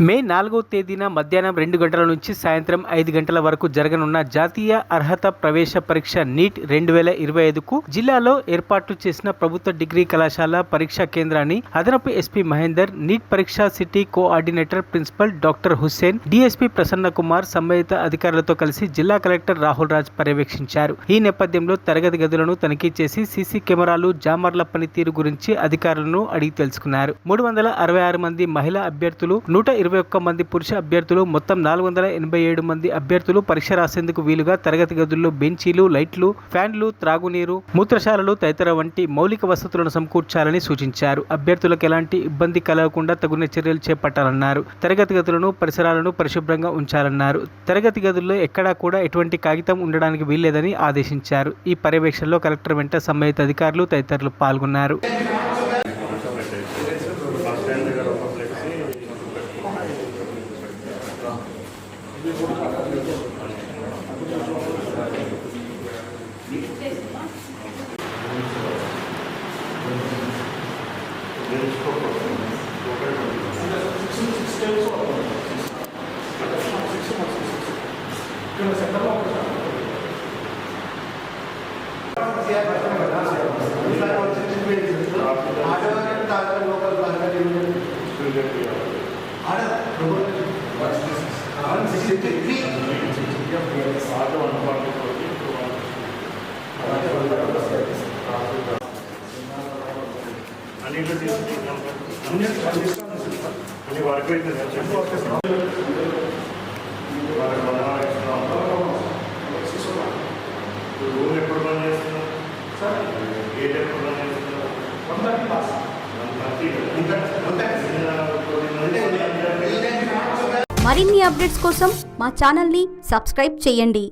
మే 4వ తేదీన మధ్యాహ్నం 2 గంటల నుంచి సాయంత్రం 5 గంటల వరకు జరగనున్న జాతీయ అర్హత ప్రవేశ పరీక్ష నీట్ 2025కు జిల్లాలో ఏర్పాటు చేసిన ప్రభుత్వ డిగ్రీ కళాశాల పరీక్షా కేంద్రాన్ని అదనపు ఎస్పీ మహేందర్, నీట్ పరీక్షా city coordinator principal doctor Hussain, DSP Prasanna Kumar సంబంధిత అధికారులతో కలిసి జిల్లా కలెక్టర్ రాహుల్ రాజ్ పర్యవేక్షించారు. ఈ నేపథ్యంలో తరగతి గదులను తనిఖీ చేసి సీసీ కెమెరాలు, జామర్ల పనితీరు గురించి అధికారులను అడిగి తెలుసుకున్నారు. 366 మంది మహిళా అభ్యర్థులు, 121 మంది పురుష అభ్యర్థులు, మొత్తం 487 మంది అభ్యర్థులు పరీక్ష రాసేందుకు వీలుగా తరగతి గదుల్లో బెంచీలు, లైట్లు, ఫ్యాన్లు, త్రాగునీరు, మూత్రశాలలు తదితర వంటి మౌలిక వసతులను సమకూర్చాలని సూచించారు. అభ్యర్థులకు ఎలాంటి ఇబ్బంది కలగకుండా తగిన చర్యలు చేపట్టాలన్నారు. తరగతి గదులను, పరిసరాలను పరిశుభ్రంగా ఉంచాలన్నారు. తరగతి గదుల్లో ఎక్కడా కూడా ఎటువంటి కాగితం ఉండడానికి వీల్లేదని ఆదేశించారు. ఈ పర్యవేక్షణలో కలెక్టర్ వెంట సంబంధిత అధికారులు తదితరులు పాల్గొన్నారు. మరిన్ని అప్డేట్స్ కోసం మా ఛానల్ని సబ్స్క్రైబ్ చేయండి.